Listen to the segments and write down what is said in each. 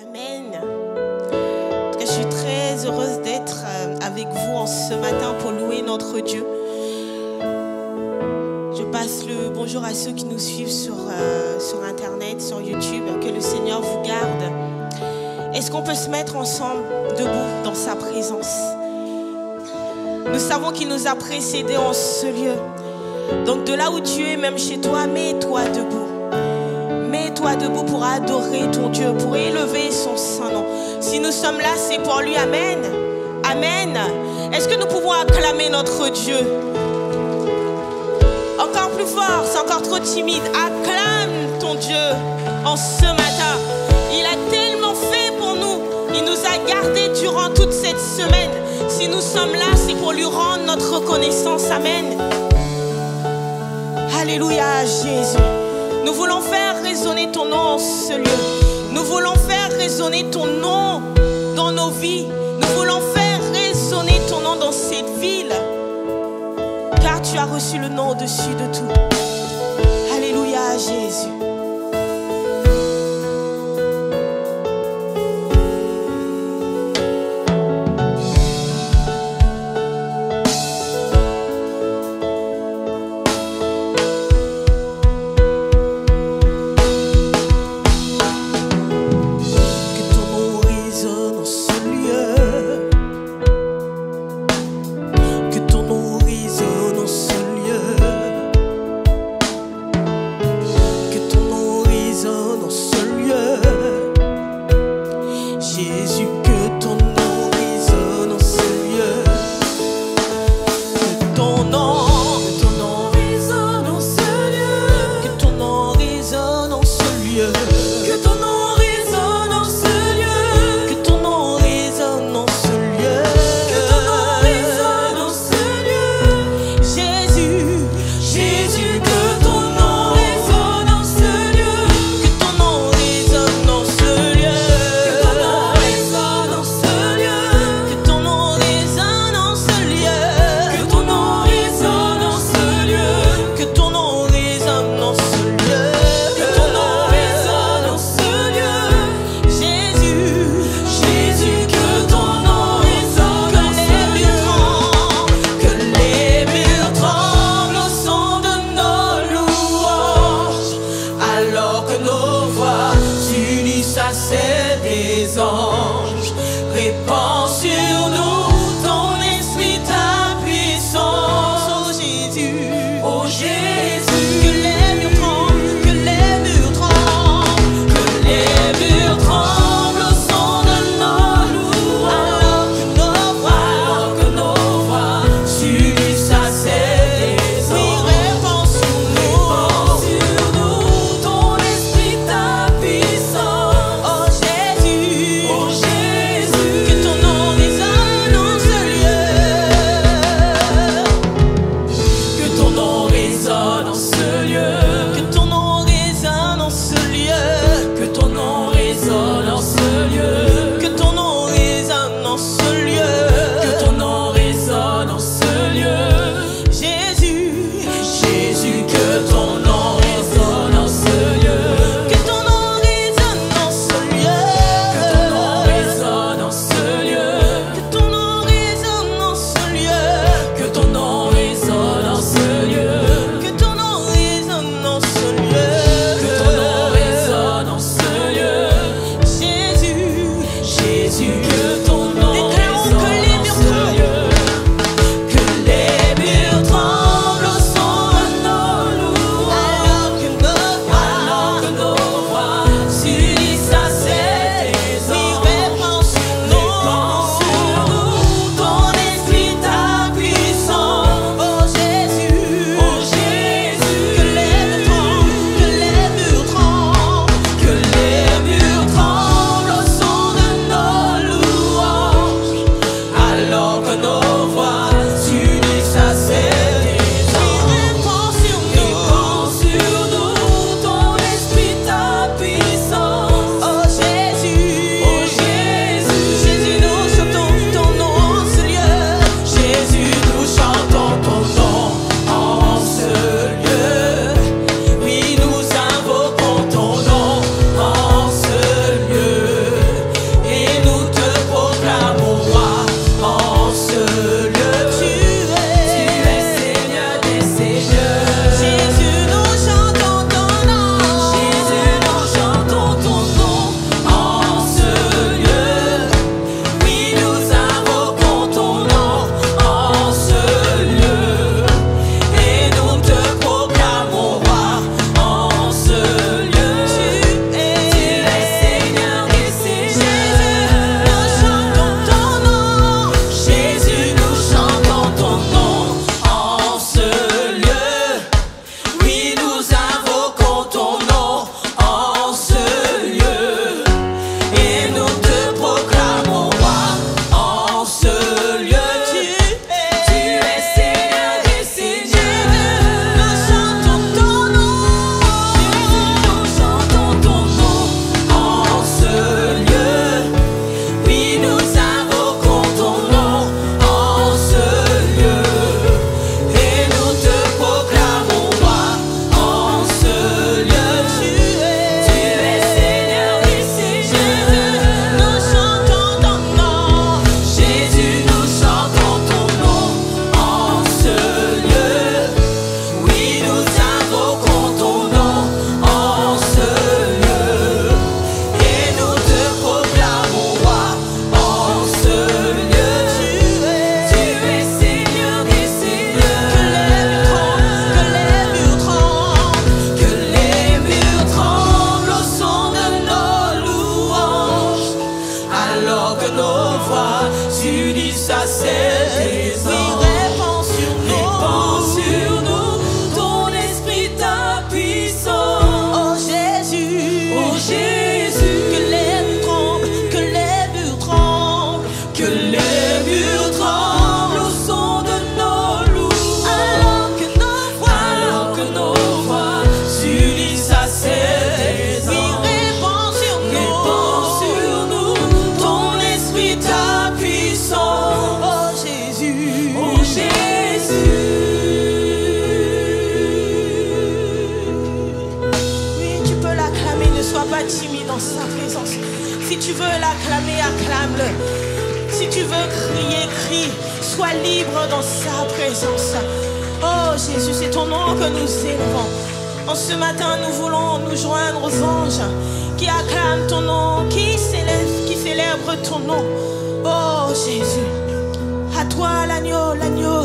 Amen. En tout cas, je suis très heureuse d'être avec vous en ce matin pour louer notre Dieu. Je passe le bonjour à ceux qui nous suivent sur Internet, sur YouTube. Que le Seigneur vous garde. Est-ce qu'on peut se mettre ensemble debout dans sa présence? Nous savons qu'il nous a précédés en ce lieu. Donc de là où tu es, même chez toi, mets-toi debout. Mets-toi debout pour adorer ton Dieu, pour élever son saint nom. Si nous sommes là, c'est pour lui. Amen. Amen. Est-ce que nous pouvons acclamer notre Dieu? Encore plus fort, c'est encore trop timide. Acclame ton Dieu en ce matin. Il a tellement fait pour nous. Il nous a gardés durant toute cette semaine. Si nous sommes là, c'est pour lui rendre notre reconnaissance. Amen. Alléluia, Jésus. Nous voulons faire résonner ton nom en ce lieu. Nous voulons faire résonner ton nom dans nos vies. Nous voulons faire résonner ton nom dans cette ville. Car tu as reçu le nom au-dessus de tout. Alléluia, Jésus. Oh pas timide dans sa présence. Si tu veux l'acclamer, acclame-le. Si tu veux crier, crie. Sois libre dans sa présence. Oh Jésus, c'est ton nom que nous élevons. En ce matin, nous voulons nous joindre aux anges qui acclament ton nom, qui célèbrent ton nom. Oh Jésus, à toi l'agneau, l'agneau,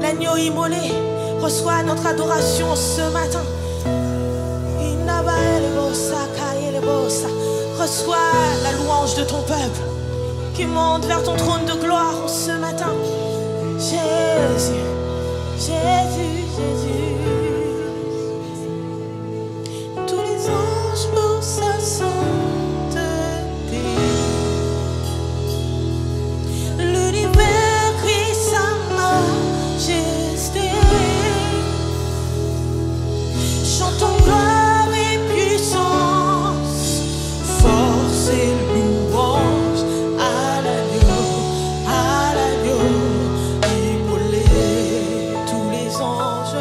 l'agneau immolé. Reçois notre adoration ce matin. Reçois la louange de ton peuple qui monte vers ton trône de gloire ce matin. Jésus, Jésus, Jésus. Tous les anges pour sa sainteté. L'univers crie sa majesté. Chantons gloire et puissance, force et louange à l'agneau immolé. Tous les anges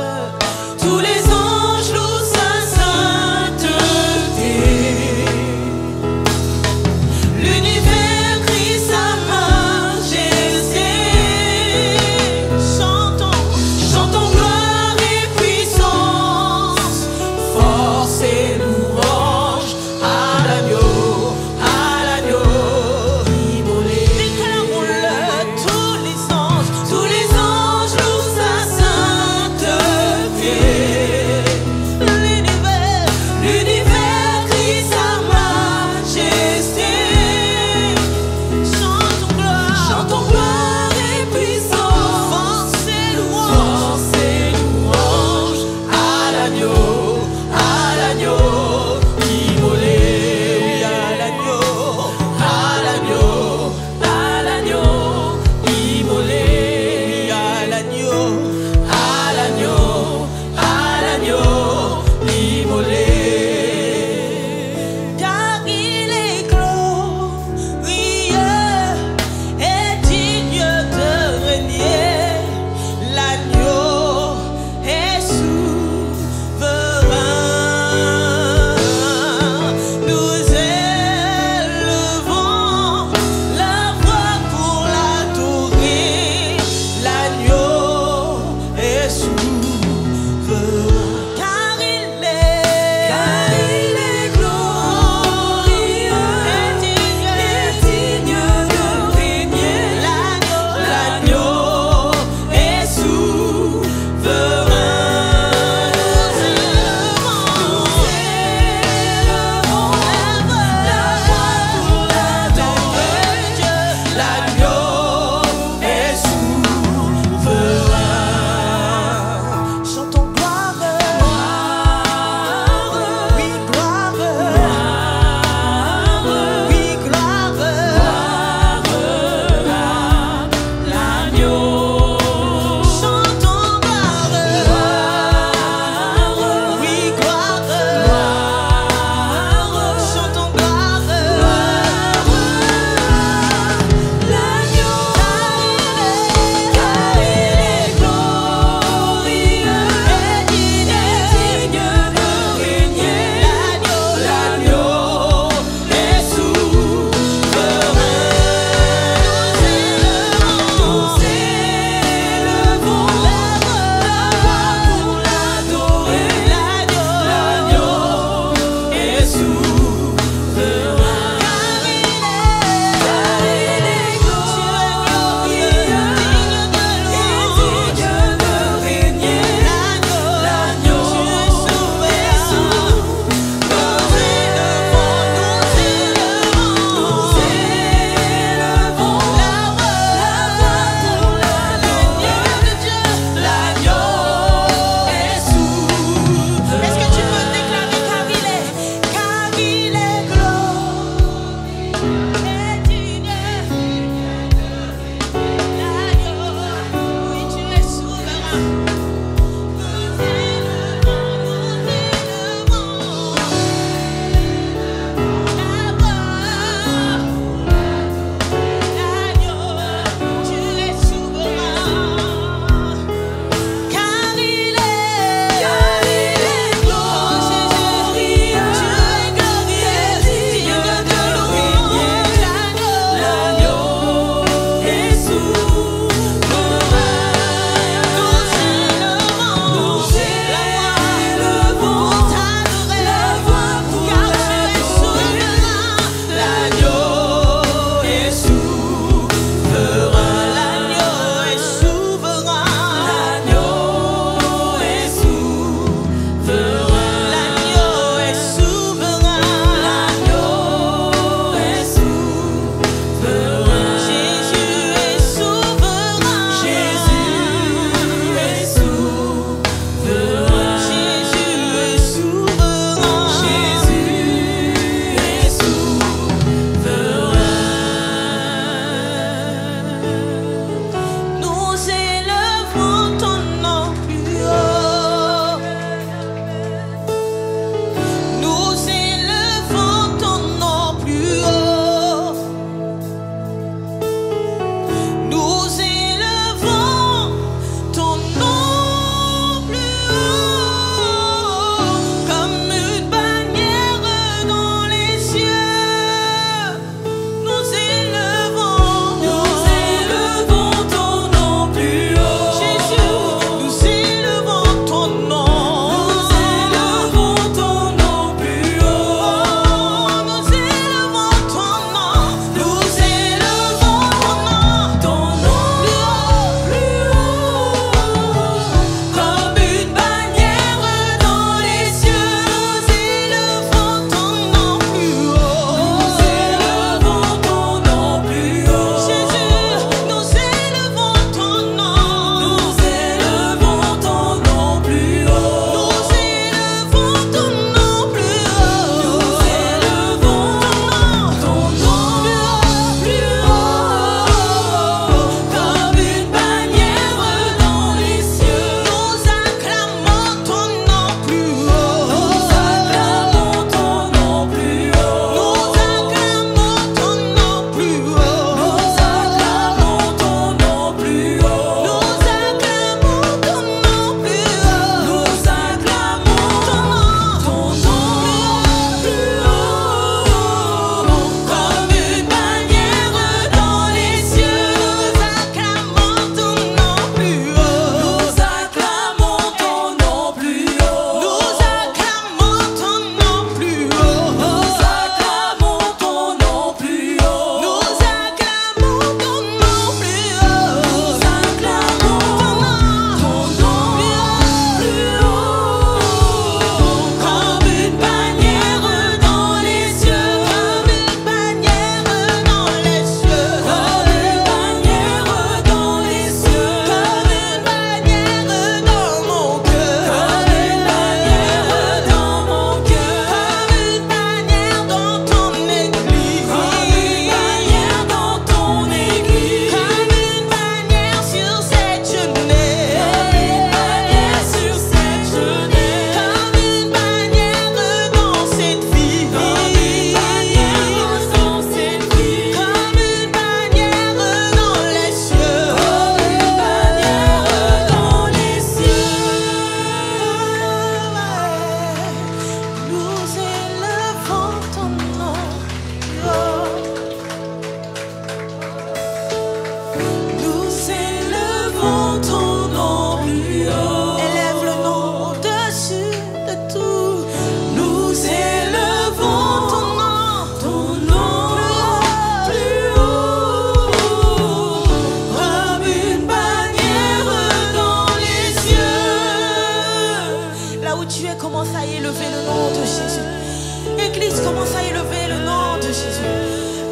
Église, commence à élever le nom de Jésus.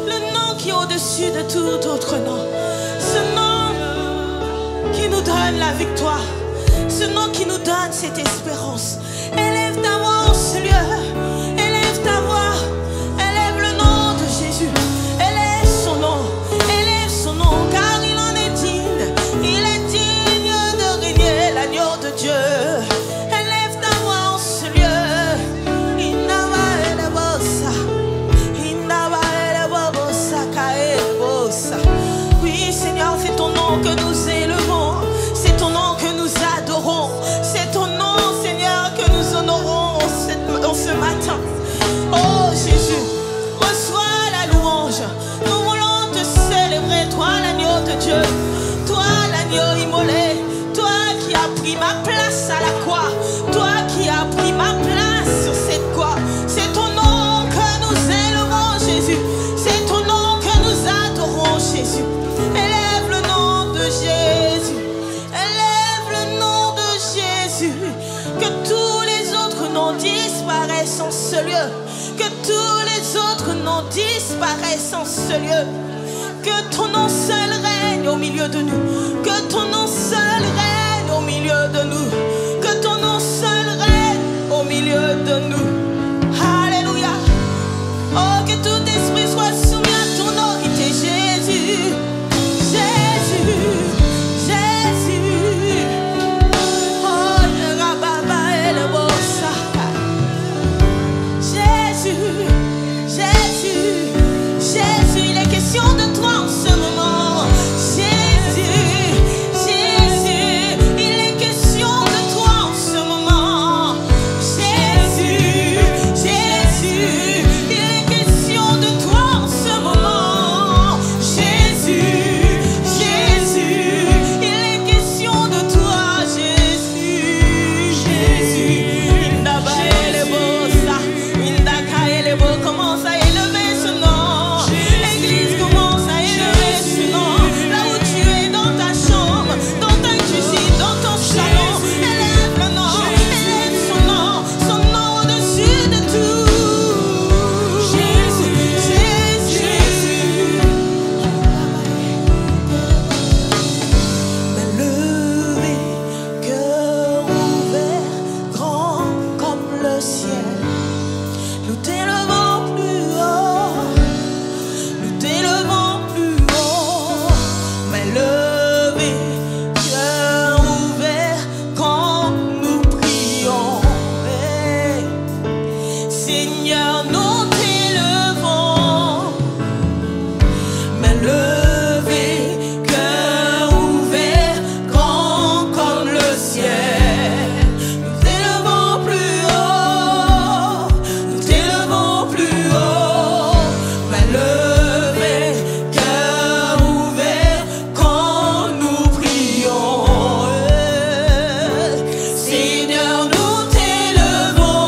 Le nom qui est au-dessus de tout autre nom. Ce nom qui nous donne la victoire. Ce nom qui nous donne cette espérance. Élève ta voix en ce lieu. Élève ta voix. Élève le nom de Jésus. Élève son nom. Élève son nom. Car il en est digne. Il est digne de régner, l'agneau de Dieu. Élève ta voix en ce lieu. Oui, Seigneur, c'est ton nom que nous élevons. C'est ton nom que nous adorons. C'est ton nom, Seigneur, que nous honorons en ce matin. Oh Jésus, reçois la louange. Nous voulons te célébrer, toi l'agneau de Dieu. Toi l'agneau immolé. Toi qui as pris ma place à la croix. Toi qui as pris ma place sur cette croix. C'est ton nom que nous élevons, Jésus. C'est ton nom que nous adorons, Jésus. Élève le nom de Jésus. Élève le nom de Jésus. Que tous les autres noms disparaissent en ce lieu. Que tous les autres noms disparaissent en ce lieu. Que ton nom seul règne au milieu de nous. Que ton nom seul règne au milieu de nous. Que ton nom seul règne au milieu de nous. Alléluia. Oh, que tout esprit soit soumis à ton autorité, Jésus. Jésus. Jésus. Oh, le rababa et le bossa. Jésus. Jésus. Jésus, il est question de toi en ce moment. Jésus. Jésus, il est question de toi en ce moment. Jésus. Jésus, il est question de toi en ce moment. Jésus. Jésus, il est question de toi, Jésus. Jésus. Indaba elebo sa, indaka elebo. Commence à élever ce nom. Église, commence à élever ce nom. Là où tu es, dans ta chambre, dans ta cuisine, dans ton salon, élève le nom, élève son nom au-dessus de tout. Jésus, Jésus. Mais levé, cœur ouvert, grand comme le ciel, nous t'élevons plus haut, nous t'élevons plus haut. Mais levé, cœur ouvert, quand nous prions. Hey. Seigneur, nous t'élevons. Mais levé, cœur ouvert, grand comme le ciel. Nous t'élevons plus haut, nous t'élevons plus haut. Mais levé, cœur ouvert, quand nous prions. Seigneur, nous t'élevons.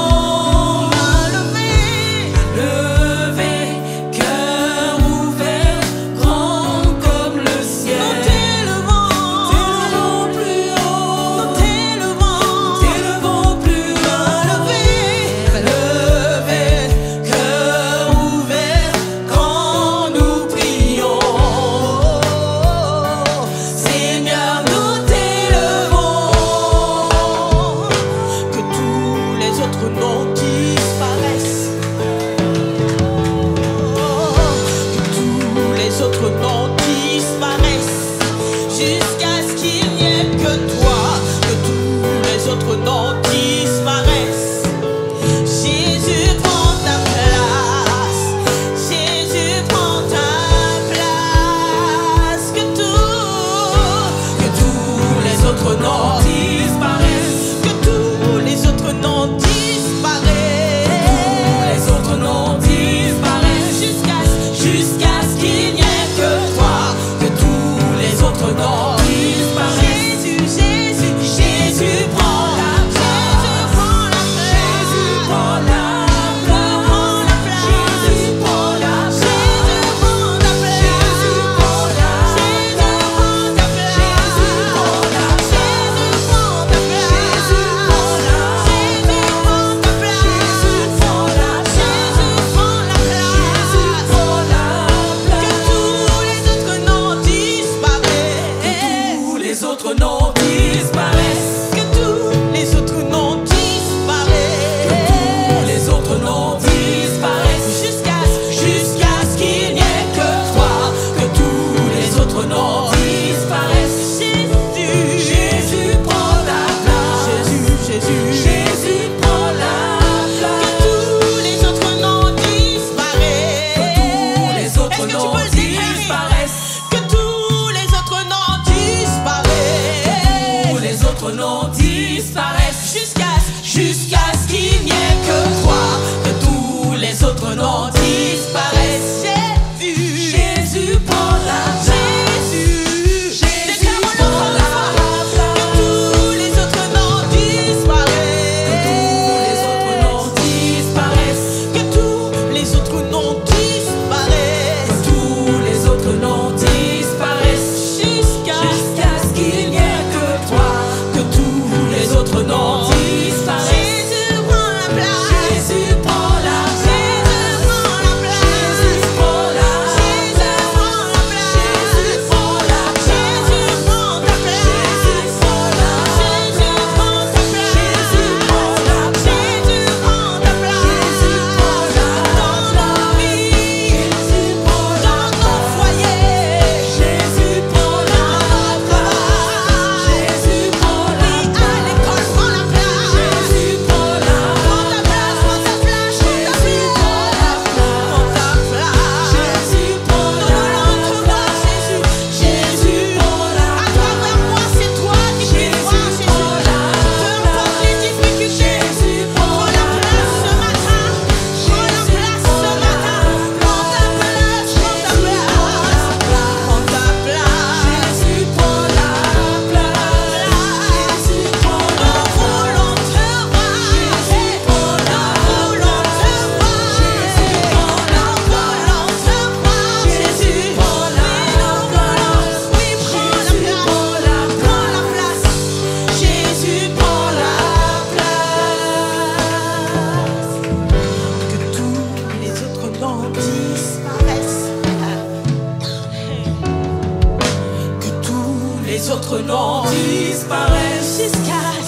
autres noms disparaissent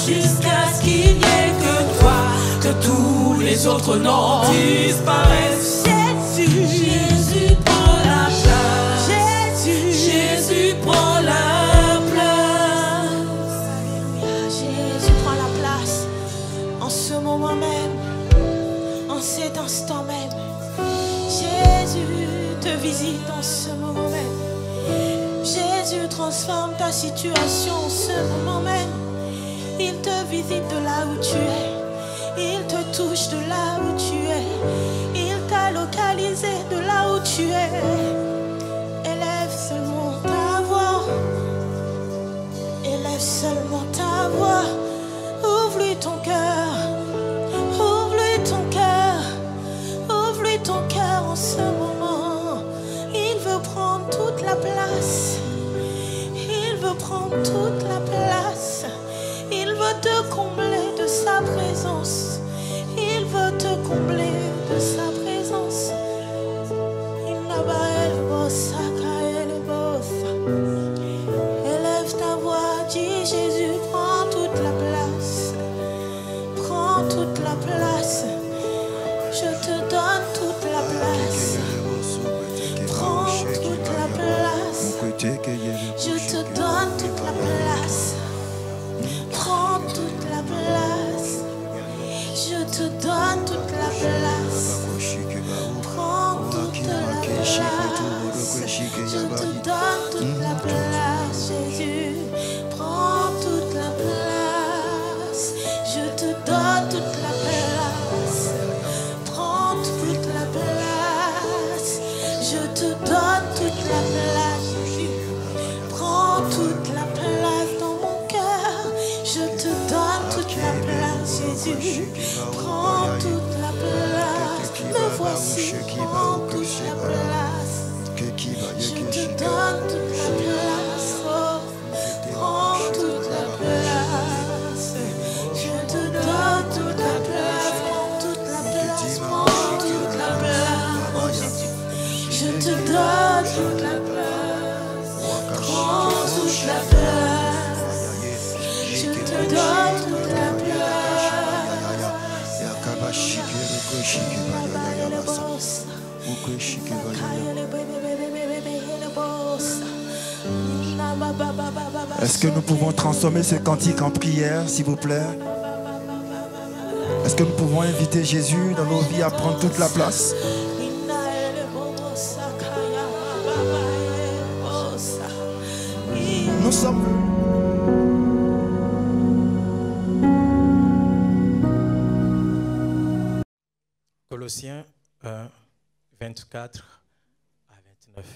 jusqu'à ce qu'il n'y ait que toi, que tous les autres noms disparaissent. Jésus prend la place. Jésus prend la place. Alléluia. Jésus prend la place en ce moment même, en cet instant même. Jésus te visite en ce moment même. Jésus transforme ta situation en ce moment même. Il te visite de là où tu es. Il te touche de là où tu es. Il t'a localisé de là où tu es. Élève seulement ta voix. Élève seulement ta voix. Ouvre-lui ton cœur. Ouvre-lui ton cœur. Ouvre-lui ton cœur en ce moment. Il veut prendre toute la place. Il veut prendre toute la place. Il veut te combler de sa présence. Il veut te combler de sa présence. Élève ta voix, dis Jésus, prends toute la place. Prends toute la place. Je te donne toute la place. Prends toute la place. Je te donne toute la place. Prends toute la place. Je te donne toute la place. Prends toute la place. Je te donne toute la place, Jésus. Prends toute la place. Je te donne toute la place. Prends toute la place. Je te donne toute la place, Jésus. Prends toute la place dans mon cœur. Je te donne toute la place, Jésus. Prends toute la place. Me voici, prends toute la place. Je te donne toute la place. Oh, prends toute la place. Je te donne toute la place. Prends toute la place. Prends toute la place. Oh Jésus. Je te donne toute la place. Prends toute la place. Je te donne toute la place. Est-ce que nous pouvons transformer ce cantique en prière, s'il vous plaît? Est-ce que nous pouvons inviter Jésus dans nos vies à prendre toute la place? Nous sommes... Colossiens 1, 24 à 29.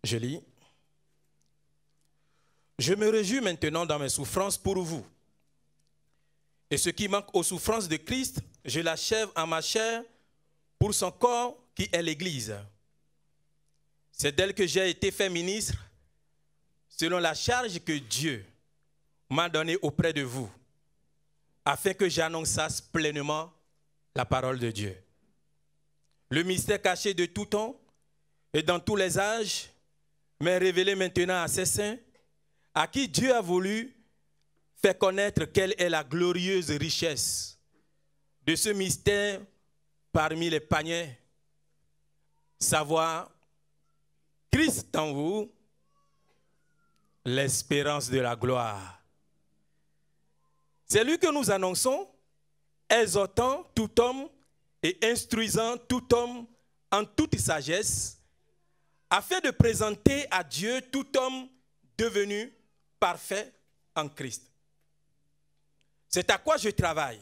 Je lis. Je me réjouis maintenant dans mes souffrances pour vous. Et ce qui manque aux souffrances de Christ, je l'achève en ma chair pour son corps qui est l'Église. C'est d'elle que j'ai été fait ministre selon la charge que Dieu m'a donnée auprès de vous, afin que j'annonçasse pleinement la parole de Dieu. Le mystère caché de tout temps et dans tous les âges m'est révélé maintenant à ses saints, à qui Dieu a voulu faire connaître quelle est la glorieuse richesse de ce mystère parmi les païens, savoir Christ en vous, l'espérance de la gloire. C'est lui que nous annonçons, exhortant tout homme et instruisant tout homme en toute sagesse, afin de présenter à Dieu tout homme devenu parfait en Christ. C'est à quoi je travaille,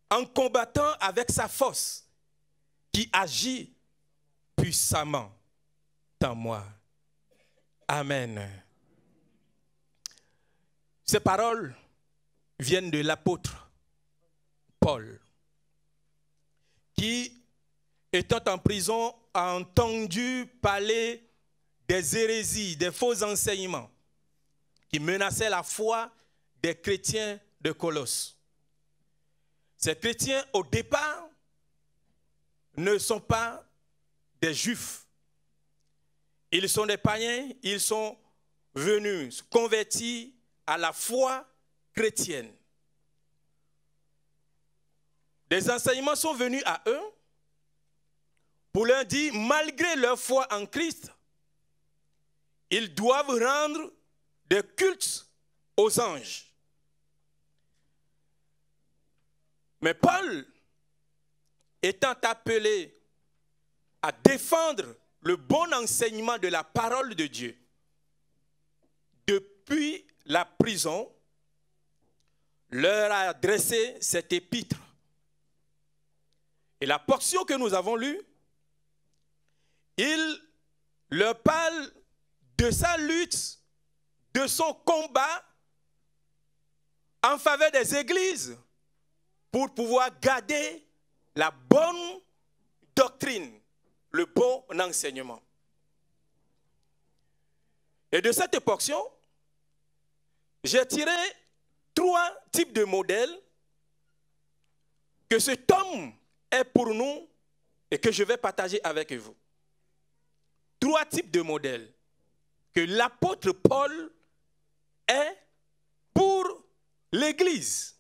en combattant avec sa force qui agit puissamment en moi. Amen. Ces paroles viennent de l'apôtre Paul, qui, étant en prison, a entendu parler des hérésies, des faux enseignements qui menaçaient la foi des chrétiens de Colosse. Ces chrétiens, au départ, ne sont pas des Juifs. Ils sont des païens, ils sont venus convertis à la foi chrétienne. Des enseignements sont venus à eux pour leur dire, malgré leur foi en Christ, ils doivent rendre des cultes aux anges. Mais Paul, étant appelé à défendre le bon enseignement de la parole de Dieu, depuis la prison, leur a adressé cette épître. Et la portion que nous avons lue, il leur parle de sa lutte, de son combat en faveur des églises pour pouvoir garder la bonne doctrine, le bon enseignement. Et de cette portion, j'ai tiré 3 types de modèles que cet homme est pour nous et que je vais partager avec vous. 3 types de modèles que l'apôtre Paul est pour l'Église.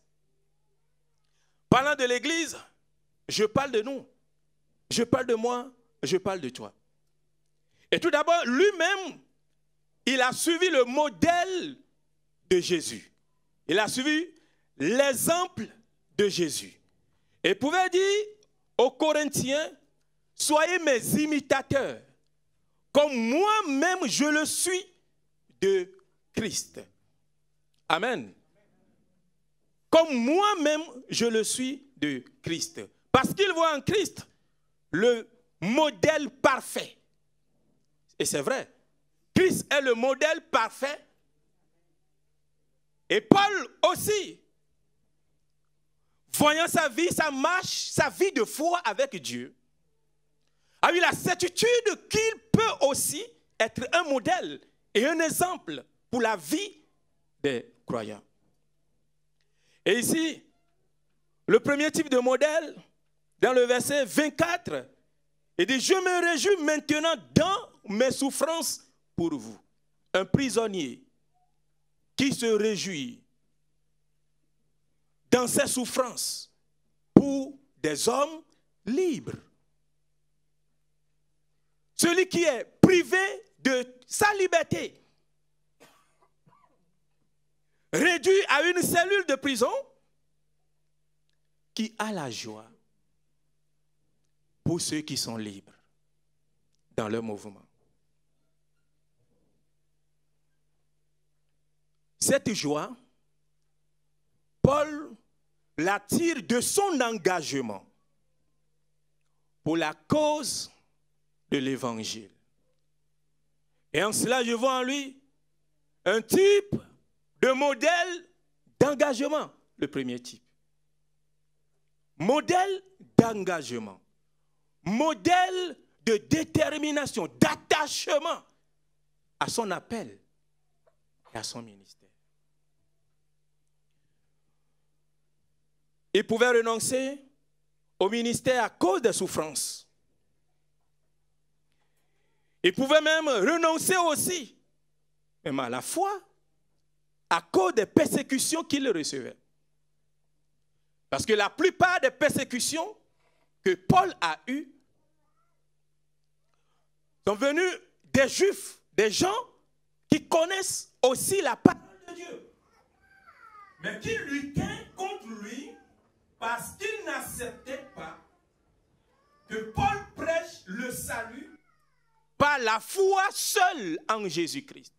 Parlant de l'Église, je parle de nous, je parle de moi, je parle de toi. Et tout d'abord, lui-même, il a suivi le modèle de Jésus. Il a suivi l'exemple de Jésus. Et il pouvait dire aux Corinthiens, soyez mes imitateurs, comme moi-même je le suis de Christ. Amen. Comme moi-même je le suis de Christ. Parce qu'il voit en Christ le modèle parfait. Et c'est vrai. Christ est le modèle parfait. Et Paul aussi, voyant sa vie, sa marche, sa vie de foi avec Dieu, a eu la certitude qu'il peut aussi être un modèle et un exemple pour la vie des croyants. Et ici, le premier type de modèle, dans le verset 24, il dit, je me réjouis maintenant dans mes souffrances pour vous. Un prisonnier qui se réjouit dans ses souffrances pour des hommes libres. Celui qui est privé de sa liberté, réduit à une cellule de prison, qui a la joie pour ceux qui sont libres dans leur mouvement. Cette joie, Paul la tire de son engagement pour la cause de l'évangile. Et en cela, je vois en lui un type de modèle d'engagement, le premier type. Modèle d'engagement, modèle de détermination, d'attachement à son appel et à son ministère. Il pouvait renoncer au ministère à cause des souffrances. Il pouvait même renoncer aussi, même à la foi, à cause des persécutions qu'il recevait. Parce que la plupart des persécutions que Paul a eues sont venues des Juifs, des gens qui connaissent aussi la parole de Dieu, mais qui luttaient contre lui parce qu'ils n'acceptaient pas que Paul prêche le salut par la foi seule en Jésus-Christ.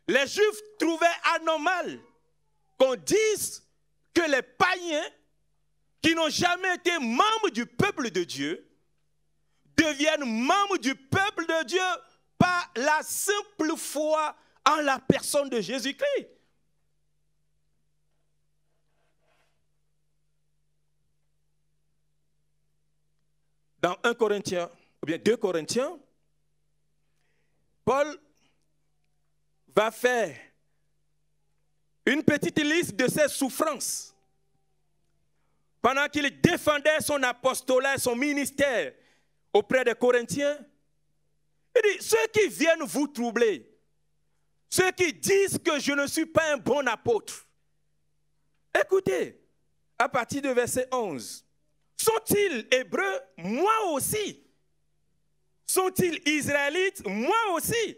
Les Juifs trouvaient anormal qu'on dise que les païens qui n'ont jamais été membres du peuple de Dieu deviennent membres du peuple de Dieu par la simple foi en la personne de Jésus-Christ. Dans 1 Corinthiens, ou bien 2 Corinthiens, Paul va faire une petite liste de ses souffrances pendant qu'il défendait son apostolat, son ministère auprès des Corinthiens, il dit, ceux qui viennent vous troubler, ceux qui disent que je ne suis pas un bon apôtre, écoutez, à partir de verset 11, sont-ils hébreux? Moi aussi. Sont-ils israélites? Moi aussi.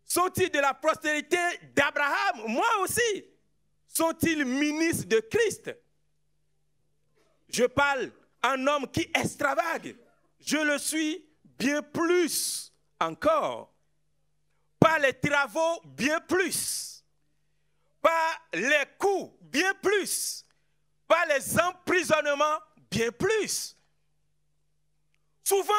Sont-ils de la postérité d'Abraham? Moi aussi. Sont-ils ministres de Christ? Je parle en homme qui extravague. Je le suis bien plus encore. Par les travaux, bien plus. Par les coups, bien plus. Par les emprisonnements, bien plus. Souvent,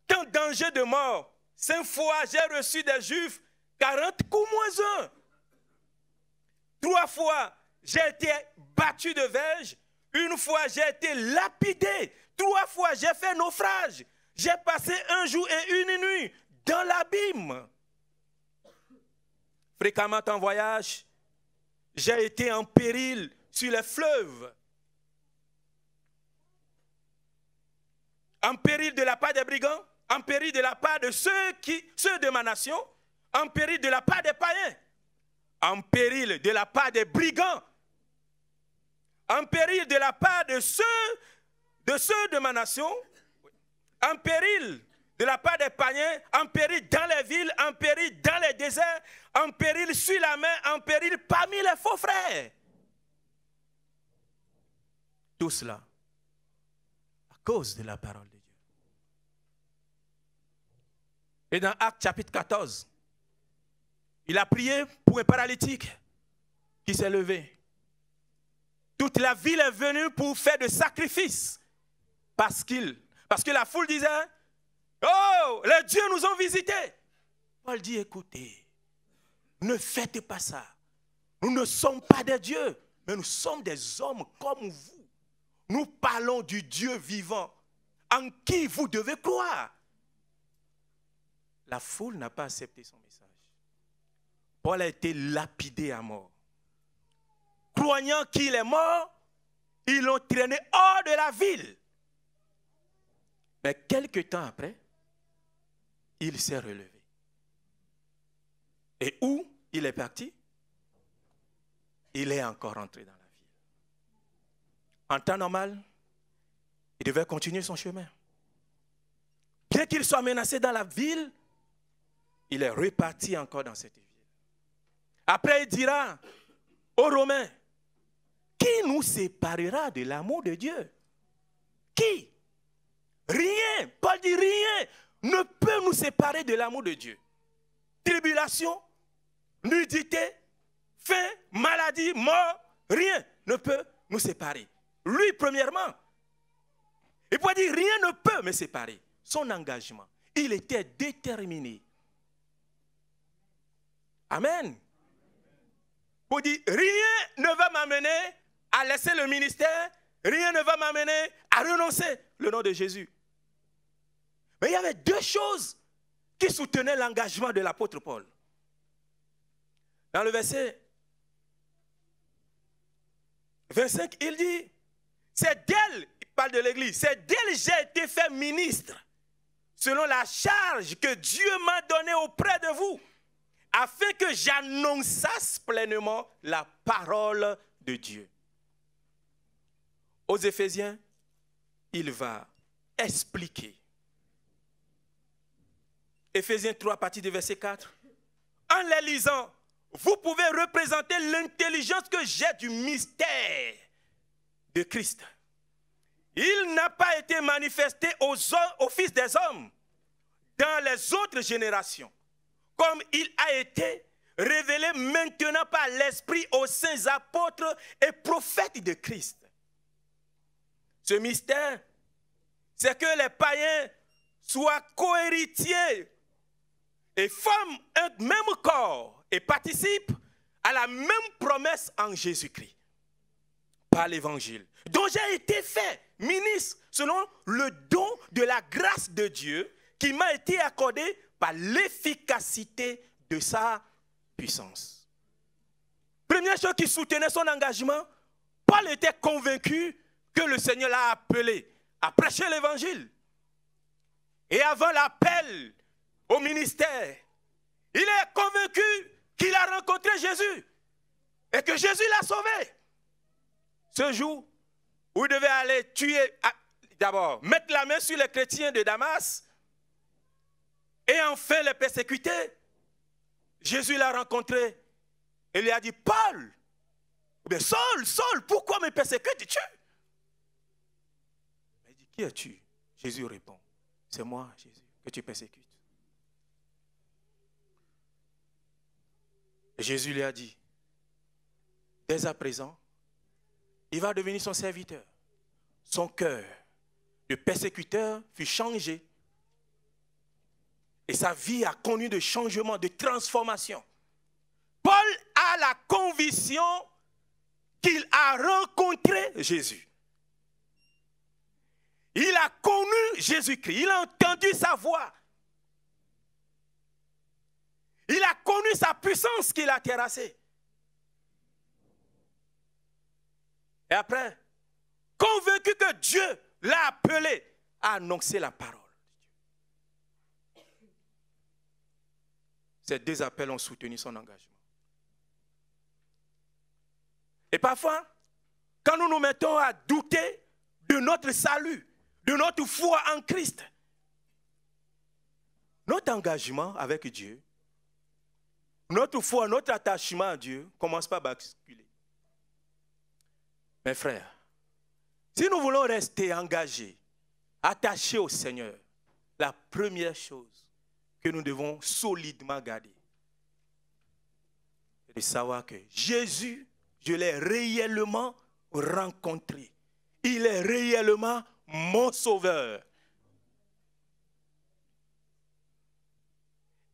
qu'en danger de mort, 5 fois j'ai reçu des Juifs 40 coups moins 1. 3 fois j'ai été battu de verge. 1 fois j'ai été lapidé. 3 fois j'ai fait naufrage. J'ai passé 1 jour et 1 nuit dans l'abîme. Fréquemment en voyage, j'ai été en péril sur les fleuves. En péril de la part des brigands, en péril de la part de ceux de ma nation, en péril de la part des païens, en péril de la part des brigands, en péril de la part de ceux de ma nation, en péril de la part des païens, en péril dans les villes, en péril dans les déserts, en péril sur la mer, en péril parmi les faux frères. Tout cela à cause de la parole de Dieu. Et dans Actes chapitre 14, il a prié pour un paralytique qui s'est levé. Toute la ville est venue pour faire des sacrifices parce que la foule disait, oh, les dieux nous ont visités. Paul dit, écoutez, ne faites pas ça. Nous ne sommes pas des dieux, mais nous sommes des hommes comme vous. Nous parlons du Dieu vivant en qui vous devez croire. La foule n'a pas accepté son message. Paul a été lapidé à mort. Croyant qu'il est mort, ils l'ont traîné hors de la ville. Mais quelque temps après, il s'est relevé. Et où il est parti? Il est encore rentré dans la ville. En temps normal, il devait continuer son chemin. Bien qu'il soit menacé dans la ville, il est reparti encore dans cette ville. Après, il dira aux Romains, qui nous séparera de l'amour de Dieu? Qui? Rien. Paul dit rien ne peut nous séparer de l'amour de Dieu. Tribulation, nudité, faim, maladie, mort, rien ne peut nous séparer. Lui, premièrement, il peut dire rien ne peut me séparer. Son engagement, il était déterminé. Amen. Pour dire rien ne va m'amener à laisser le ministère, rien ne va m'amener à renoncer le nom de Jésus. Mais il y avait 2 choses qui soutenaient l'engagement de l'apôtre Paul. Dans le verset 25, il dit, c'est d'elle, il parle de l'église, c'est d'elle j'ai été fait ministre, selon la charge que Dieu m'a donnée auprès de vous, afin que j'annonçasse pleinement la parole de Dieu. Aux Éphésiens, il va expliquer. Éphésiens 3, à partir du verset 4. En les lisant, vous pouvez représenter l'intelligence que j'ai du mystère de Christ. Il n'a pas été manifesté aux fils des hommes dans les autres générations, comme il a été révélé maintenant par l'Esprit aux saints apôtres et prophètes de Christ. Ce mystère, c'est que les païens soient cohéritiers et forment un même corps et participent à la même promesse en Jésus-Christ par l'évangile, dont j'ai été fait ministre selon le don de la grâce de Dieu qui m'a été accordé par l'efficacité de sa puissance. Première chose qui soutenait son engagement, Paul était convaincu que le Seigneur l'a appelé à prêcher l'évangile. Et avant l'appel au ministère, il est convaincu qu'il a rencontré Jésus et que Jésus l'a sauvé. Ce jour où il devait aller tuer, d'abord mettre la main sur les chrétiens de Damas et enfin les persécuter, Jésus l'a rencontré et lui a dit, Paul, mais Saul, pourquoi me persécutes-tu? Il dit, qui es-tu? Jésus répond, c'est moi, Jésus, que tu persécutes. Et Jésus lui a dit, dès à présent, il va devenir son serviteur. Son cœur de persécuteur fut changé. Et sa vie a connu de changements, de transformation. Paul a la conviction qu'il a rencontré Jésus. Il a connu Jésus-Christ. Il a entendu sa voix. Il a connu sa puissance qu'il a terrassée. Et après, convaincu que Dieu l'a appelé à annoncer la parole. Ces deux appels ont soutenu son engagement. Et parfois, quand nous nous mettons à douter de notre salut, de notre foi en Christ, notre engagement avec Dieu, notre foi, notre attachement à Dieu commence par basculer. Mes frères, si nous voulons rester engagés, attachés au Seigneur, la première chose que nous devons solidement garder, c'est de savoir que Jésus, je l'ai réellement rencontré. Il est réellement mon sauveur.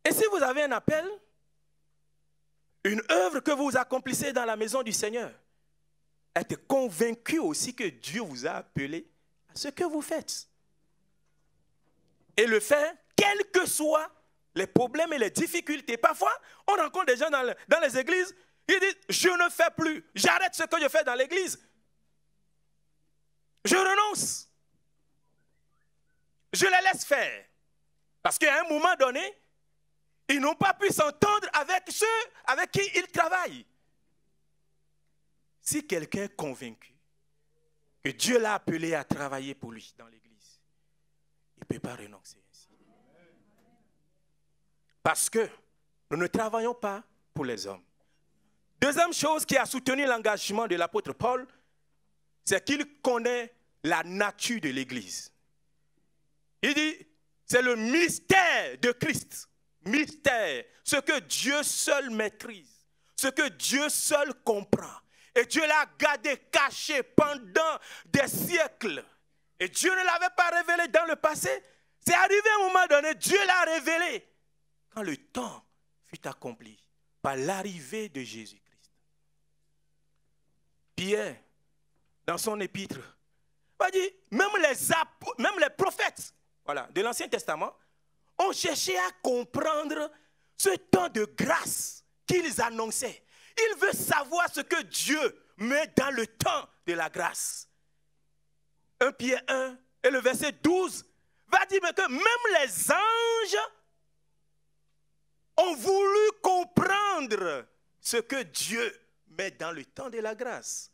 Et si vous avez un appel, une œuvre que vous accomplissez dans la maison du Seigneur, êtes convaincu aussi que Dieu vous a appelé à ce que vous faites. Et le faire, quels que soient les problèmes et les difficultés. Parfois, on rencontre des gens dans les églises, ils disent, je ne fais plus, j'arrête ce que je fais dans l'église. Je renonce. Je les laisse faire. Parce qu'à un moment donné, ils n'ont pas pu s'entendre avec ceux avec qui ils travaillent. Si quelqu'un est convaincu que Dieu l'a appelé à travailler pour lui dans l'église, il ne peut pas renoncer ainsi. Parce que nous ne travaillons pas pour les hommes. Deuxième chose qui a soutenu l'engagement de l'apôtre Paul, c'est qu'il connaît la nature de l'église. Il dit, c'est le mystère de Christ. Mystère, ce que Dieu seul maîtrise, ce que Dieu seul comprend. Et Dieu l'a gardé caché pendant des siècles. Et Dieu ne l'avait pas révélé dans le passé. C'est arrivé à un moment donné, Dieu l'a révélé quand le temps fut accompli par l'arrivée de Jésus-Christ. Pierre, dans son épître, va dire, même les prophètes de l'Ancien Testament ont cherché à comprendre ce temps de grâce qu'ils annonçaient. Ils veulent savoir ce que Dieu met dans le temps de la grâce. 1 Pierre 1 et le verset 12 va dire que même les anges ont voulu comprendre ce que Dieu met dans le temps de la grâce.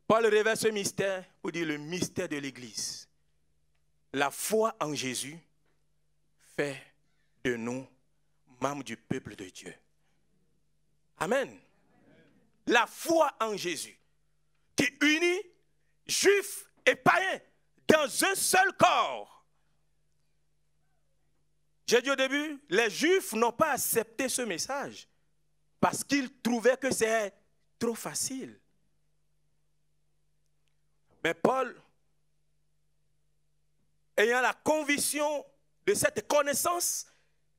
Paul révèle ce mystère pour dire le mystère de l'Église. La foi en Jésus fait de nous membres du peuple de Dieu. Amen. La foi en Jésus qui unit juifs et païens dans un seul corps. J'ai dit au début, les juifs n'ont pas accepté ce message parce qu'ils trouvaient que c'est trop facile. Mais Paul, ayant la conviction de cette connaissance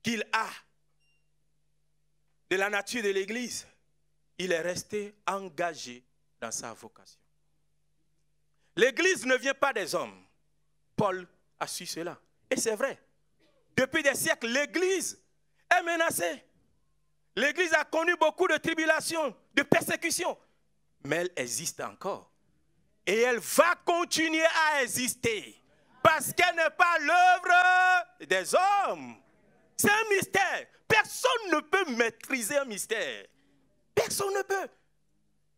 qu'il a de la nature de l'Église, il est resté engagé dans sa vocation. L'Église ne vient pas des hommes. Paul a su cela. Et c'est vrai. Depuis des siècles, l'Église est menacée. L'Église a connu beaucoup de tribulations, de persécutions. mais elle existe encore. Et elle va continuer à exister. Parce qu'elle n'est pas l'œuvre des hommes. C'est un mystère. Personne ne peut maîtriser un mystère. Personne ne peut.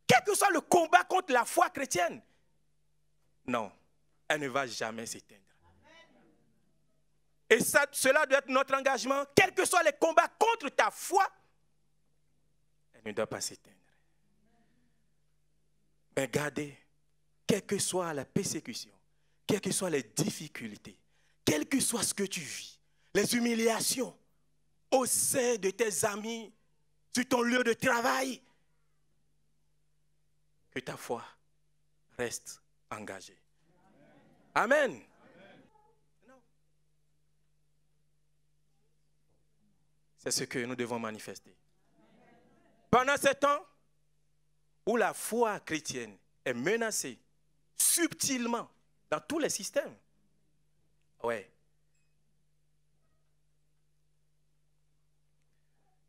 Quel que soit le combat contre la foi chrétienne. Non, elle ne va jamais s'éteindre. Et ça, cela doit être notre engagement. Quels que soient les combats contre ta foi, elle ne doit pas s'éteindre. Mais gardez, quelle que soit la persécution, quelles que soient les difficultés, quel que soit ce que tu vis, les humiliations au sein de tes amis, sur ton lieu de travail, que ta foi reste engagée. Amen. C'est ce que nous devons manifester. Pendant ce temps où la foi chrétienne est menacée subtilement dans tous les systèmes, ouais.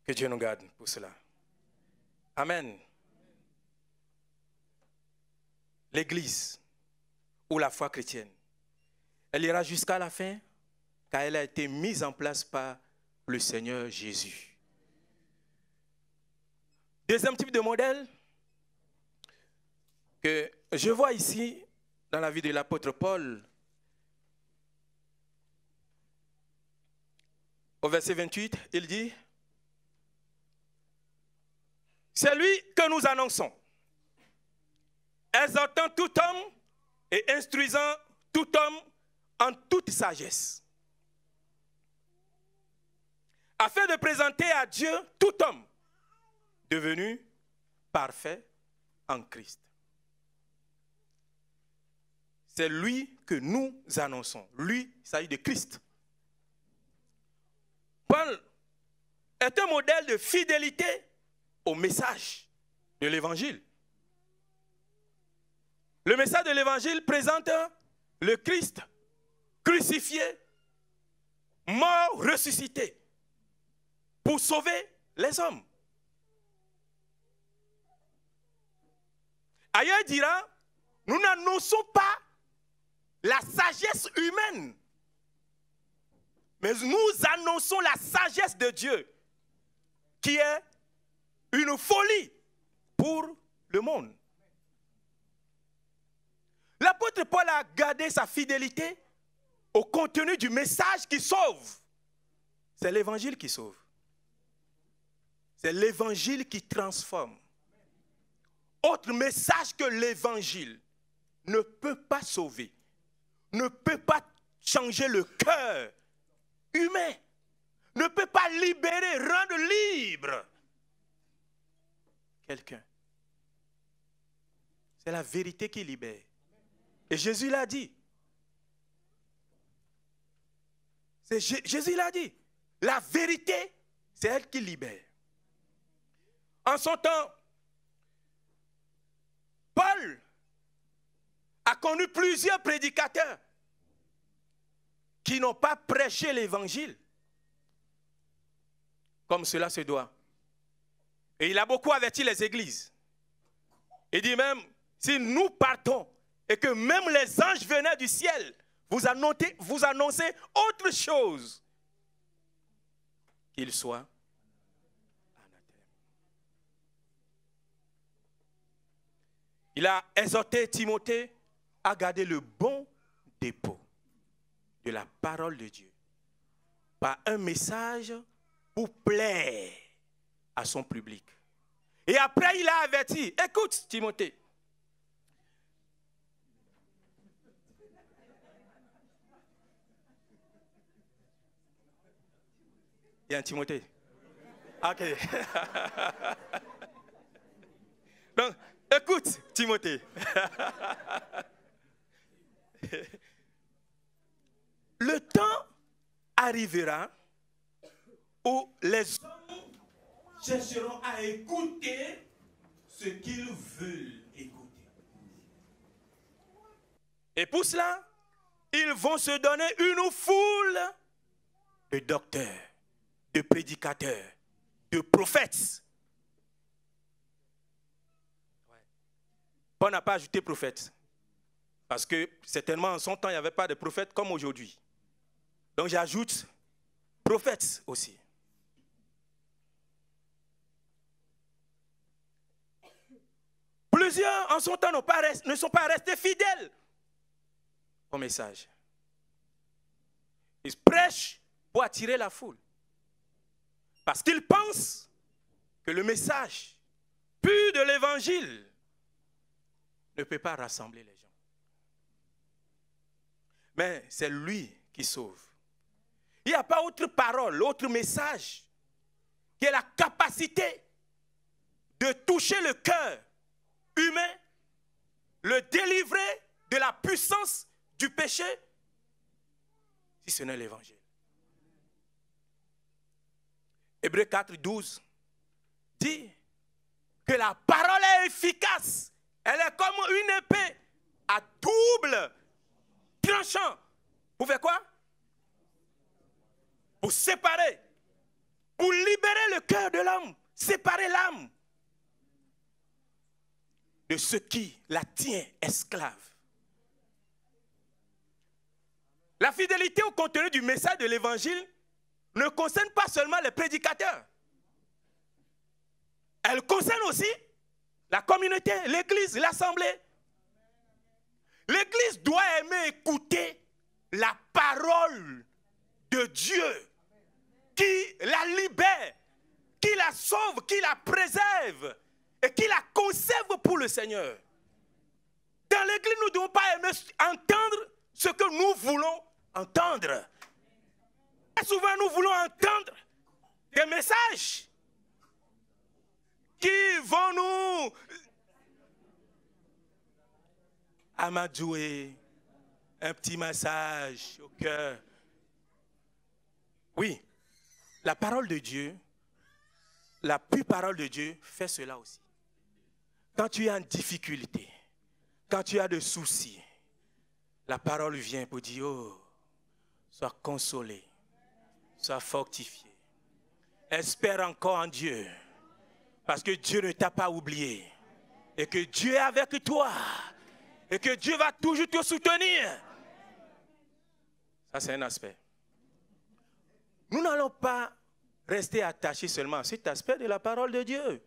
Que Dieu nous garde pour cela. Amen. L'Église ou la foi chrétienne, elle ira jusqu'à la fin car elle a été mise en place par le Seigneur Jésus. Deuxième type de modèle que je vois ici dans la vie de l'apôtre Paul. Au verset 28, il dit: c'est lui que nous annonçons, exhortant tout homme et instruisant tout homme en toute sagesse, afin de présenter à Dieu tout homme devenu parfait en Christ. C'est lui que nous annonçons. Lui, il s'agit de Christ. Paul est un modèle de fidélité au message de l'Évangile. Le message de l'Évangile présente le Christ crucifié, mort, ressuscité, pour sauver les hommes. Ailleurs, il dira, nous n'annonçons pas la sagesse humaine, mais nous annonçons la sagesse de Dieu, qui est une folie pour le monde. L'apôtre Paul a gardé sa fidélité au contenu du message qui sauve. C'est l'évangile qui sauve. C'est l'évangile qui transforme. Autre message que l'évangile ne peut pas sauver, ne peut pas changer le cœur humain, ne peut pas libérer, rendre libre quelqu'un. C'est la vérité qui libère. Et Jésus l'a dit. Jésus l'a dit. La vérité, c'est elle qui libère. En son temps, Paul a connu plusieurs prédicateurs qui n'ont pas prêché l'évangile comme cela se doit. Et il a beaucoup averti les églises. Il dit même, si nous partons et que même les anges venaient du ciel, vous annoncez autre chose, qu'ils soient anathèmes. Il a exhorté Timothée à garder le bon dépôt de la parole de Dieu par un message pour plaire à son public. Et après, il a averti, écoute Timothée, il y a un Timothée. Ok. Donc, écoute Timothée. Le temps arrivera où les hommes chercheront à écouter ce qu'ils veulent écouter. Et pour cela, ils vont se donner une foule de docteurs, de prédicateurs, de prophètes. Paul n'a pas ajouté prophète. Parce que certainement en son temps, il n'y avait pas de prophète comme aujourd'hui. Donc j'ajoute prophète aussi. Plusieurs en son temps ne sont pas restés fidèles au message. Ils prêchent pour attirer la foule. Parce qu'ils pensent que le message pur de l'évangile ne peut pas rassembler les gens. Mais c'est lui qui sauve. Il n'y a pas autre parole, autre message qui ait la capacité de toucher le cœur humain, le délivrer de la puissance du péché, si ce n'est l'évangile. Hébreux 4, 12 dit que la parole est efficace. Elle est comme une épée à double tranchant. Pour faire quoi? Pour séparer, pour libérer le cœur de l'homme, séparer l'âme de ce qui la tient esclave. La fidélité au contenu du message de l'évangile ne concerne pas seulement les prédicateurs. Elle concerne aussi la communauté, l'église, l'assemblée. L'église doit aimer écouter la parole de Dieu qui la libère, qui la sauve, qui la préserve et qui la conserve pour le Seigneur. Dans l'église, nous ne devons pas aimer entendre ce que nous voulons entendre. Et souvent, nous voulons entendre des messages qui vont nous amadouer, un petit massage au cœur. Oui, la parole de Dieu, la pure parole de Dieu fait cela aussi. Quand tu es en difficulté, quand tu as des soucis, la parole vient pour dire, oh, sois consolé, sois fortifié. Espère encore en Dieu, parce que Dieu ne t'a pas oublié, et que Dieu est avec toi, et que Dieu va toujours te soutenir. Ça, c'est un aspect. Nous n'allons pas rester attachés seulement à cet aspect de la parole de Dieu.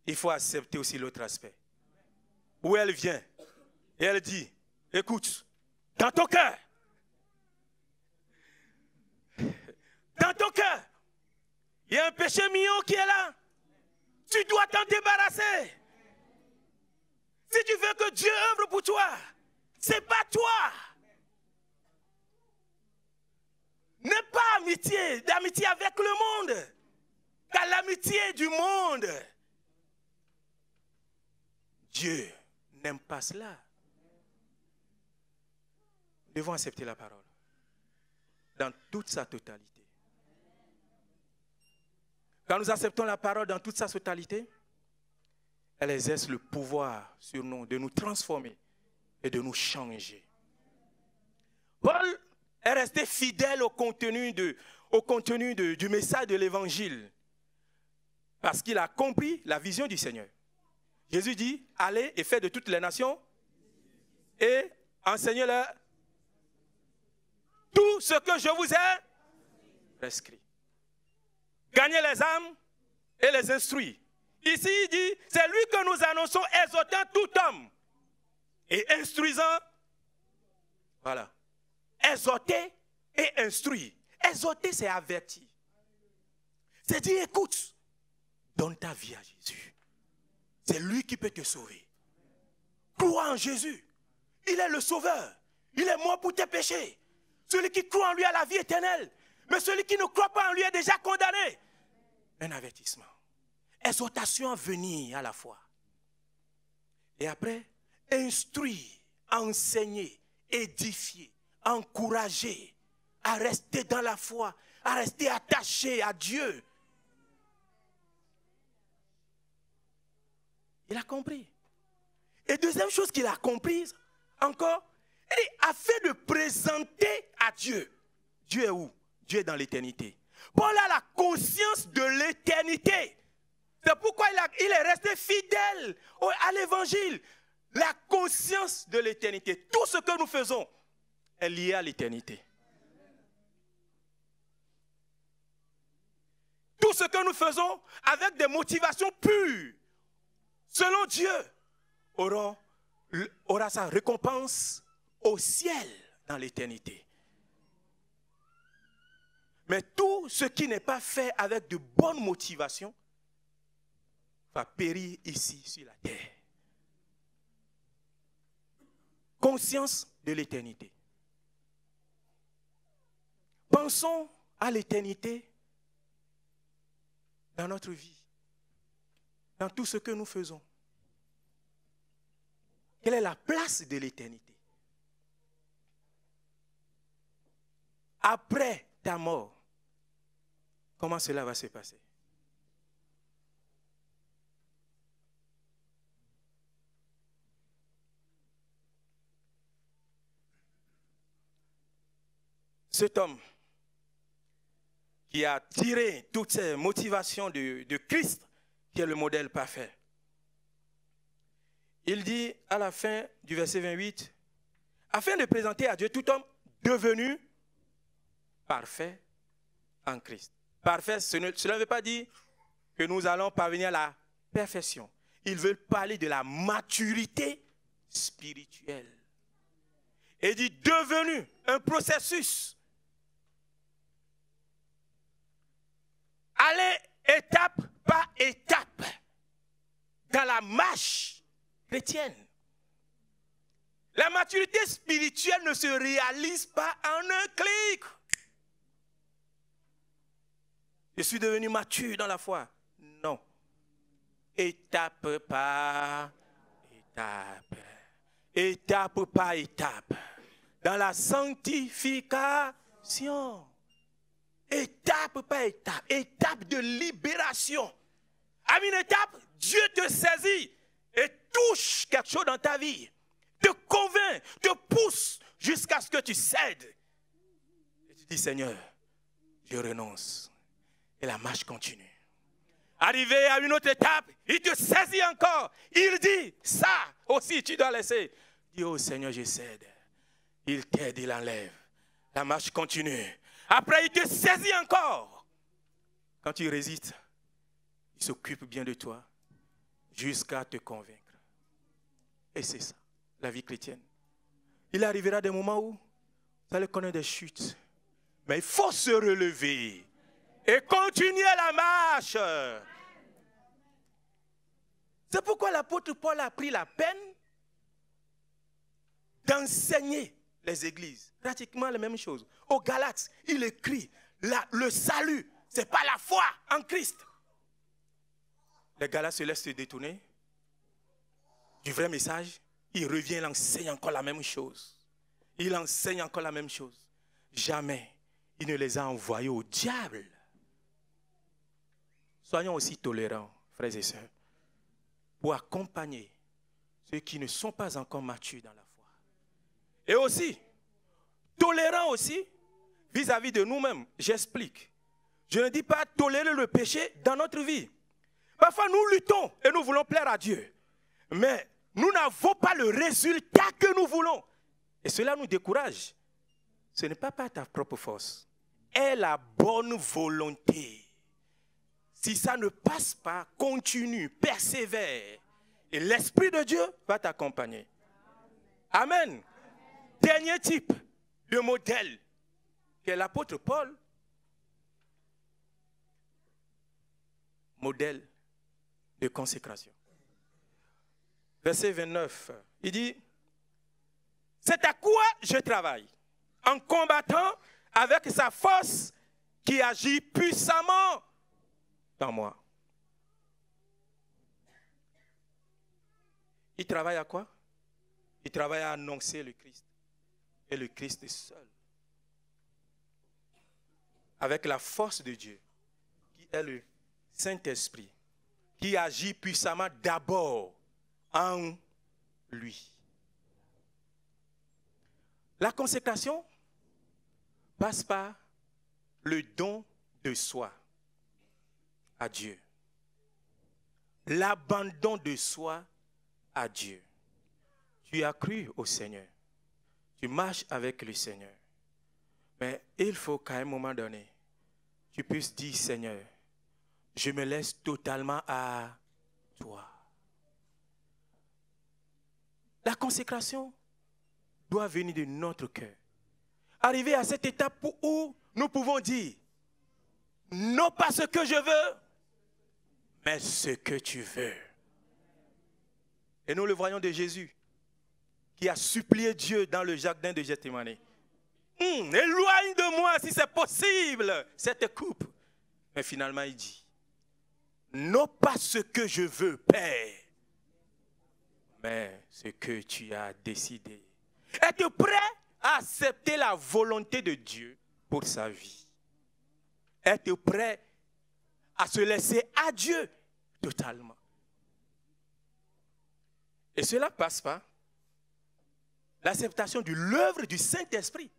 Il faut accepter aussi l'autre aspect. Où elle vient, et elle dit, écoute, dans ton cœur, il y a un péché mignon qui est là. Tu dois t'en débarrasser. Si tu veux que Dieu œuvre pour toi, c'est pas toi. N'aie pas d'amitié avec le monde. Car l'amitié du monde, Dieu n'aime pas cela. Nous devons accepter la parole dans toute sa totalité. Quand nous acceptons la parole dans toute sa totalité, elle exerce le pouvoir sur nous de nous transformer et de nous changer. Paul est resté fidèle au contenu du message de l'évangile parce qu'il a compris la vision du Seigneur. Jésus dit, allez et faites de toutes les nations et enseignez-leur tout ce que je vous ai prescrit. Gagnez les âmes et les instruire. Ici, il dit, c'est lui que nous annonçons, exhortant tout homme et instruisant. Voilà. Exhorter et instruire. Exhorter, c'est avertir. C'est dire, écoute, donne ta vie à Jésus. C'est lui qui peut te sauver. Crois en Jésus. Il est le sauveur. Il est mort pour tes péchés. Celui qui croit en lui a la vie éternelle. Mais celui qui ne croit pas en lui est déjà condamné. Un avertissement. Exhortation à venir à la fois. Et après, instruire, enseigner, édifier, encourager, à rester dans la foi, à rester attaché à Dieu. Il a compris. Et deuxième chose qu'il a comprise, encore, afin de présenter à Dieu. Dieu est où? Dieu est dans l'éternité. Paul a la conscience de l'éternité. C'est pourquoi il il est resté fidèle à l'évangile. La conscience de l'éternité. Tout ce que nous faisons est lié à l'éternité. Tout ce que nous faisons avec des motivations pures, selon Dieu, aura sa récompense au ciel dans l'éternité. Mais tout ce qui n'est pas fait avec de bonnes motivations va périr ici sur la terre. Conscience de l'éternité. Pensons à l'éternité dans notre vie, dans tout ce que nous faisons. Quelle est la place de l'éternité? Après ta mort, comment cela va se passer? Cet homme qui a tiré toutes ces motivations de Christ, qui est le modèle parfait, il dit à la fin du verset 28, afin de présenter à Dieu tout homme devenu parfait en Christ. Parfait, cela ne veut pas dire que nous allons parvenir à la perfection. Il veut parler de la maturité spirituelle. Et il dit devenu, un processus. Aller étape par étape dans la marche chrétienne. La maturité spirituelle ne se réalise pas en un clic. Je suis devenu mature dans la foi. Non. Étape par étape. Étape par étape. Dans la sanctification. Étape par étape. Étape de libération. À une étape, Dieu te saisit et touche quelque chose dans ta vie. Te convainc, te pousse jusqu'à ce que tu cèdes. Et tu dis, Seigneur, je renonce. Et la marche continue. Arrivé à une autre étape, il te saisit encore. Il dit, ça aussi tu dois laisser. Dis, oh Seigneur, je cède. Il t'aide, il enlève. La marche continue. Après, il te saisit encore. Quand tu résistes, il s'occupe bien de toi jusqu'à te convaincre. Et c'est ça, la vie chrétienne. Il arrivera des moments où vous allez connaître des chutes. Mais il faut se relever et continuer la marche. C'est pourquoi l'apôtre Paul a pris la peine d'enseigner les églises. Pratiquement la même chose. Aux Galates, il écrit, le salut, ce n'est pas la foi en Christ. Les Galates se laissent se détourner du vrai message. Il revient, il enseigne encore la même chose. Il enseigne encore la même chose. Jamais il ne les a envoyés au diable. Soyons aussi tolérants, frères et sœurs, pour accompagner ceux qui ne sont pas encore matures dans la foi. Et aussi, tolérants aussi vis-à-vis de nous-mêmes. J'explique. Je ne dis pas tolérer le péché dans notre vie. Parfois, nous luttons et nous voulons plaire à Dieu. Mais nous n'avons pas le résultat que nous voulons. Et cela nous décourage. Ce n'est pas par ta propre force. Aie la bonne volonté. Si ça ne passe pas, continue, persévère. Et l'Esprit de Dieu va t'accompagner. Amen. Dernier type de modèle, qui est l'apôtre Paul. Modèle de consécration. Verset 29, il dit, c'est à quoi je travaille, en combattant avec sa force qui agit puissamment dans moi. Il travaille à quoi? Il travaille à annoncer le Christ. Et le Christ est seul. Avec la force de Dieu, qui est le Saint-Esprit, qui agit puissamment d'abord en lui. La consécration passe par le don de soi à Dieu. l'abandon de soi à Dieu. Tu as cru au Seigneur. Tu marches avec le Seigneur. Mais il faut qu'à un moment donné, tu puisses dire, Seigneur, je me laisse totalement à toi. La consécration doit venir de notre cœur. Arriver à cette étape où nous pouvons dire, non pas ce que je veux, mais ce que tu veux. Et nous le voyons de Jésus, qui a supplié Dieu dans le jardin de Gethsémani. Éloigne de moi, si c'est possible, cette coupe. Mais finalement, il dit, non pas ce que je veux, Père, mais ce que tu as décidé. Être prêt à accepter la volonté de Dieu pour sa vie. Être prêt à se laisser à Dieu totalement. Et cela passe par l'acceptation de l'œuvre du Saint-Esprit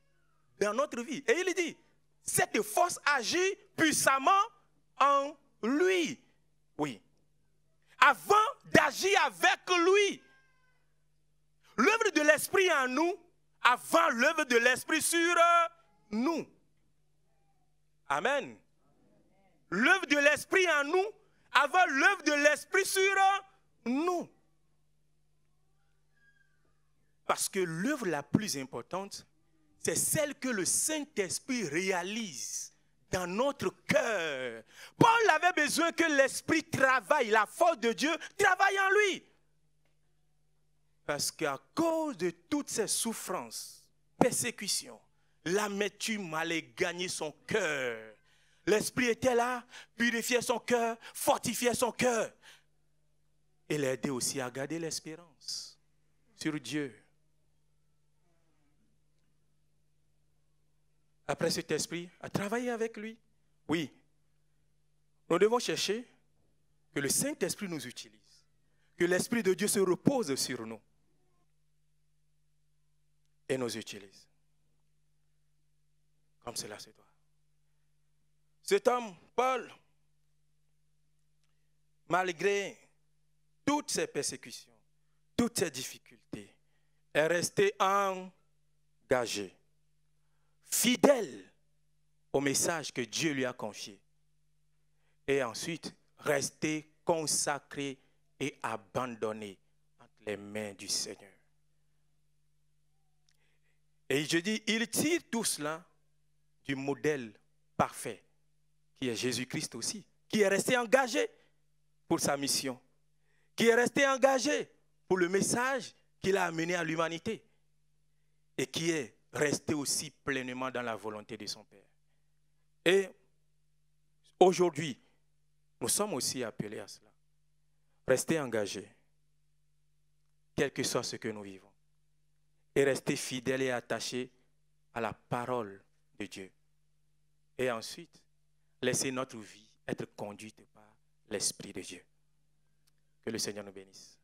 dans notre vie. Et il dit, cette force agit puissamment en lui. Oui. Avant d'agir avec lui. L'œuvre de l'Esprit en nous, avant l'œuvre de l'Esprit sur nous. Amen. L'œuvre de l'Esprit en nous, avant l'œuvre de l'Esprit sur nous. Parce que l'œuvre la plus importante, c'est celle que le Saint-Esprit réalise dans notre cœur. Paul avait besoin que l'Esprit travaille, la force de Dieu travaille en lui. Parce qu'à cause de toutes ces souffrances, persécutions, l'amertume allait gagner son cœur. L'Esprit était là, purifiait son cœur, fortifiait son cœur. Et l'aidait aussi à garder l'espérance sur Dieu. Après cet esprit, à travailler avec lui. Oui, nous devons chercher que le Saint-Esprit nous utilise, que l'Esprit de Dieu se repose sur nous et nous utilise. Comme cela se doit. Cet homme, Paul, malgré toutes ces persécutions, toutes ces difficultés, est resté engagé, fidèle au message que Dieu lui a confié. Et ensuite, resté consacré et abandonné entre les mains du Seigneur. Et je dis, il tire tout cela du modèle parfait, qui est Jésus-Christ aussi, qui est resté engagé pour sa mission, qui est resté engagé pour le message qu'il a amené à l'humanité et qui est resté aussi pleinement dans la volonté de son Père. Et aujourd'hui, nous sommes aussi appelés à cela. Rester engagés, quel que soit ce que nous vivons, et rester fidèles et attachés à la parole de Dieu. Et ensuite, laisser notre vie être conduite par l'Esprit de Dieu. Que le Seigneur nous bénisse.